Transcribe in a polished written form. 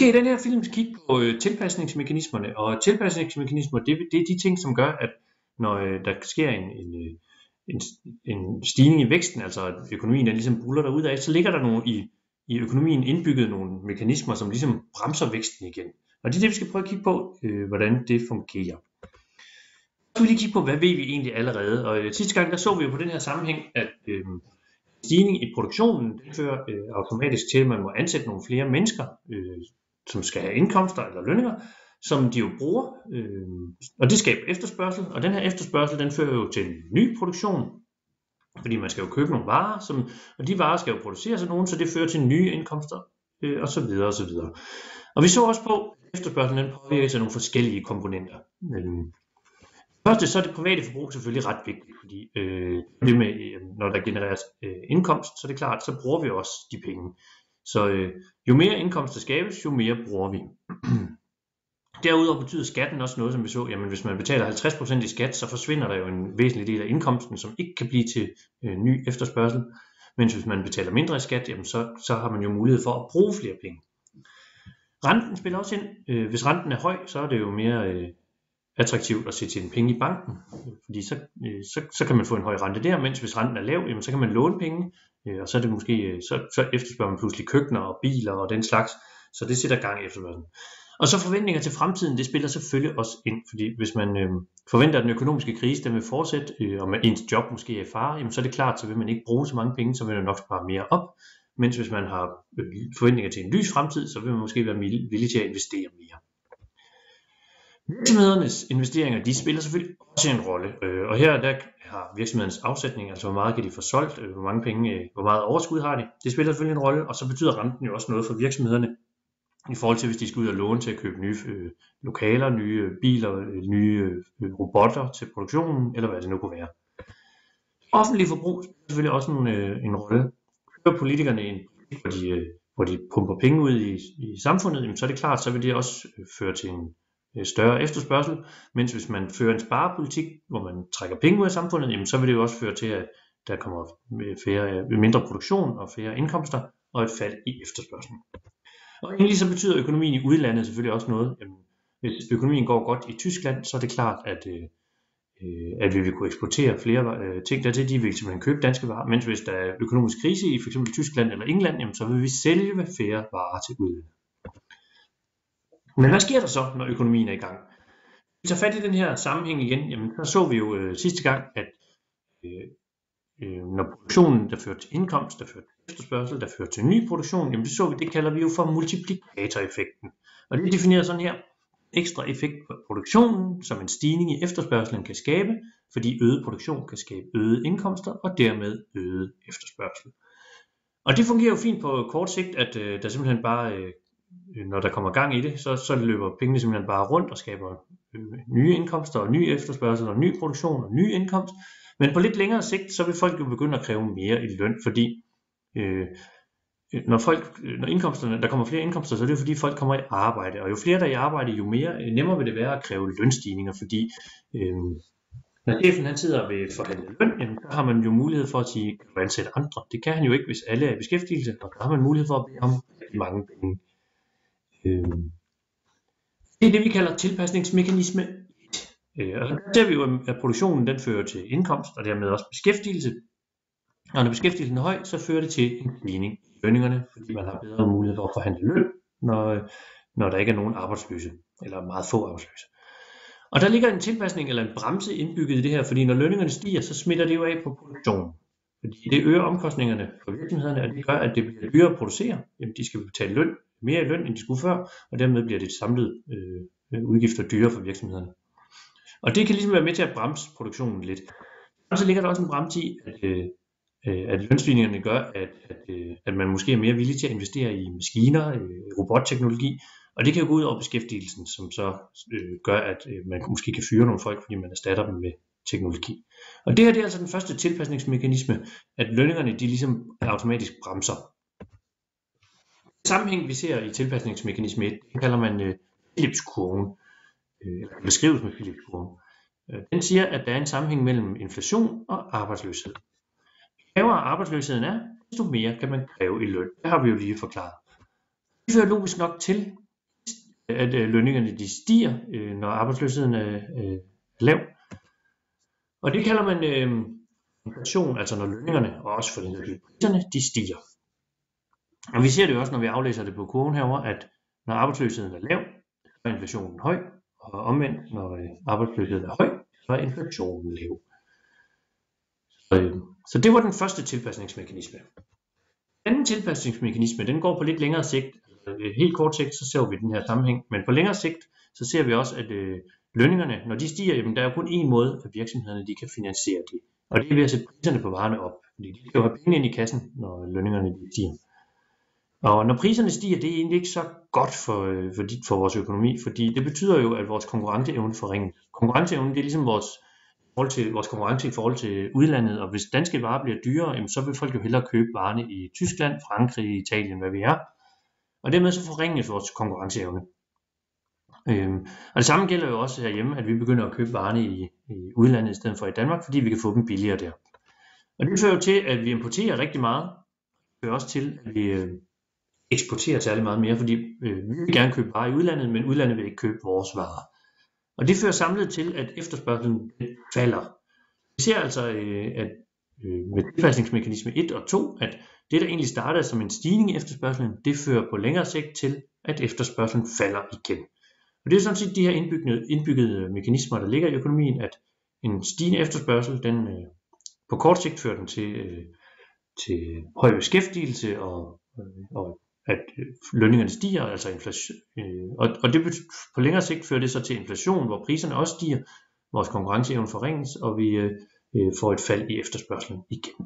Vi skal i den her film kigge på tilpasningsmekanismerne, og tilpasningsmekanismer, det er de ting, som gør, at når der sker en stigning i væksten, altså at økonomien den ligesom buller derudad, så ligger der nogle i økonomien indbygget nogle mekanismer, som ligesom bremser væksten igen. Og det er det, vi skal prøve at kigge på, hvordan det fungerer. Så skal vi lige kigge på, hvad ved vi egentlig allerede. Og sidste gang, der så vi jo på den her sammenhæng, at stigning i produktionen det fører automatisk til, at man må ansætte nogle flere mennesker, som skal have indkomster eller lønninger, som de jo bruger. Og det skaber efterspørgsel, og den her efterspørgsel, den fører jo til ny produktion, fordi man skal jo købe nogle varer, og de varer skal jo produceres af nogen, så det fører til nye indkomster, og så videre og så videre. Og vi så også på, at efterspørgselen den påvirkes af nogle forskellige komponenter. Først så er det private forbrug selvfølgelig ret vigtigt, fordi det med, når der genereres indkomst, så er det klart, så bruger vi også de penge. Så jo mere indkomst der skabes, jo mere bruger vi. Derudover betyder skatten også noget, som vi så, jamen hvis man betaler 50% i skat, så forsvinder der jo en væsentlig del af indkomsten, som ikke kan blive til ny efterspørgsel. Mens hvis man betaler mindre i skat, jamen så har man jo mulighed for at bruge flere penge. Renten spiller også ind. Hvis renten er høj, så er det jo mere attraktivt at sætte sine penge i banken, fordi så kan man få en høj rente der, mens hvis renten er lav, jamen, så kan man låne penge, og så er det måske, så efterspørger man pludselig køkkener og biler og den slags, så det sætter gang i efterspørgslen. Og så forventninger til fremtiden, det spiller selvfølgelig også ind, fordi hvis man forventer, at den økonomiske krise den vil fortsætte, og ens job måske er i fare, jamen, så er det klart, så vil man ikke bruge så mange penge, så vil man nok spare mere op, mens hvis man har forventninger til en lys fremtid, så vil man måske være villig til at investere mere. Virksomhedernes investeringer, de spiller selvfølgelig også en rolle, og her der har virksomhedernes afsætning, altså hvor meget kan de få solgt, hvor mange penge, hvor meget overskud har de, det spiller selvfølgelig en rolle, og så betyder renten jo også noget for virksomhederne, i forhold til hvis de skal ud og låne til at købe nye lokaler, nye biler, nye robotter til produktionen, eller hvad det nu kunne være. Offentlig forbrug spiller selvfølgelig også en rolle. Kører politikerne en hvor de pumper penge ud i samfundet, jamen, så er det klart, så vil det også føre til en større efterspørgsel, mens hvis man fører en sparepolitik, hvor man trækker penge ud af samfundet, jamen, så vil det jo også føre til, at der kommer mindre produktion og færre indkomster, og et fald i efterspørgselen. Og endelig så betyder økonomien i udlandet selvfølgelig også noget. Jamen, hvis økonomien går godt i Tyskland, så er det klart, at vi vil kunne eksportere flere ting dertil, de vil simpelthen købe danske varer, mens hvis der er økonomisk krise i f.eks. Tyskland eller England, jamen, så vil vi sælge færre varer til udlandet. Men hvad sker der så, når økonomien er i gang? Hvis vi tager fat i den her sammenhæng igen, jamen, så vi jo sidste gang, at når produktionen der fører til indkomst, der fører til efterspørgsel, der fører til ny produktion, jamen det kalder vi jo for multiplikatoreffekten. Og det definerer sådan her: ekstra effekt på produktionen, som en stigning i efterspørgselen kan skabe, fordi øget produktion kan skabe øgede indkomster og dermed øget efterspørgsel. Og det fungerer jo fint på kort sigt, at der simpelthen bare, når der kommer gang i det, så løber pengene simpelthen bare rundt og skaber nye indkomster og ny efterspørgsel og ny produktion og ny indkomst. Men på lidt længere sigt, så vil folk jo begynde at kræve mere i løn, fordi når der kommer flere indkomster, så er det jo fordi folk kommer i arbejde, og jo flere der er i arbejde, jo nemmere vil det være at kræve lønstigninger, fordi når chefen han sidder ved forhandlet løn, jamen, så har man jo mulighed for at sige, kan du ansætte andre? Det kan han jo ikke, hvis alle er i beskæftigelse, og der har man mulighed for at bede om mange penge. Det er det, vi kalder tilpasningsmekanisme 1. Og der ser vi jo, at produktionen den fører til indkomst, og dermed også beskæftigelse. Og når beskæftigelsen er høj, så fører det til en stigning i lønningerne, fordi man har bedre mulighed for at forhandle løn, når der ikke er nogen arbejdsløse, eller meget få arbejdsløse. Og der ligger en tilpasning eller en bremse indbygget i det her, fordi når lønningerne stiger, så smitter det jo af på produktionen. Fordi det øger omkostningerne for virksomhederne, og det gør, at det bliver dyrere at producere. Jamen, de skal betale mere i løn, end de skulle før, og dermed bliver det samlede udgifter dyrere for virksomhederne. Og det kan ligesom være med til at bremse produktionen lidt. Og så ligger der også en bremse i, at lønstigningerne gør, at man måske er mere villig til at investere i maskiner, robotteknologi, og det kan jo gå ud over beskæftigelsen, som så gør, at man måske kan fyre nogle folk, fordi man erstatter dem med teknologi. Og det her det er altså den første tilpasningsmekanisme, at lønningerne de ligesom automatisk bremser. Sammenhæng vi ser i tilpasningsmekanisme 1, det kalder man Phillips-kurven, eller beskrives med Phillips-kurven. Den siger, at der er en sammenhæng mellem inflation og arbejdsløshed. Jo lavere arbejdsløsheden er, desto mere kan man kræve i løn. Det har vi jo lige forklaret. Det fører logisk nok til, at lønningerne de stiger, når arbejdsløsheden er lav. Og det kalder man inflation, altså når lønningerne, og også for den her priserne, de stiger. Og vi ser det jo også, når vi aflæser det på kurven herover, at når arbejdsløsheden er lav, så er inflationen høj, og omvendt, når arbejdsløsheden er høj, så er inflationen lav. Så det var den første tilpasningsmekanisme. Den anden tilpasningsmekanisme, den går på lidt længere sigt. Helt kort sigt, så ser vi den her sammenhæng, men på længere sigt, så ser vi også, at lønningerne, når de stiger, jamen der er jo kun én måde, at virksomhederne de kan finansiere det. Og det er ved at sætte priserne på varerne op, fordi de skal jo have penge ind i kassen, når lønningerne de stiger. Og når priserne stiger, det er egentlig ikke så godt for vores økonomi, fordi det betyder jo, at vores konkurrenceevne forringes. Konkurrenceevne, det er ligesom vores konkurrence i forhold til udlandet, og hvis danske varer bliver dyrere, jamen, så vil folk jo hellere købe varerne i Tyskland, Frankrig, Italien, hvad vi er. Og dermed så forringes vores konkurrenceevne. Og det samme gælder jo også herhjemme, at vi begynder at købe varerne i udlandet i stedet for i Danmark, fordi vi kan få dem billigere der. Og det fører jo til, at vi importerer rigtig meget. Det fører også til, at vi eksporterer særlig meget mere, fordi vi vil gerne købe varer i udlandet, men udlandet vil ikke købe vores varer. Og det fører samlet til, at efterspørgselen falder. Vi ser altså, at med tilpasningsmekanisme 1 og 2, at det, der egentlig startede som en stigning i efterspørgselen, det fører på længere sigt til, at efterspørgselen falder igen. Og det er sådan set de her indbyggede mekanismer, der ligger i økonomien, at en stigende efterspørgsel, den på kort sigt fører den til høj beskæftigelse, og at lønningerne stiger, altså inflation. Og det på længere sigt fører det så til inflation, hvor priserne også stiger, vores konkurrenceevne forringes, og vi får et fald i efterspørgselen igen.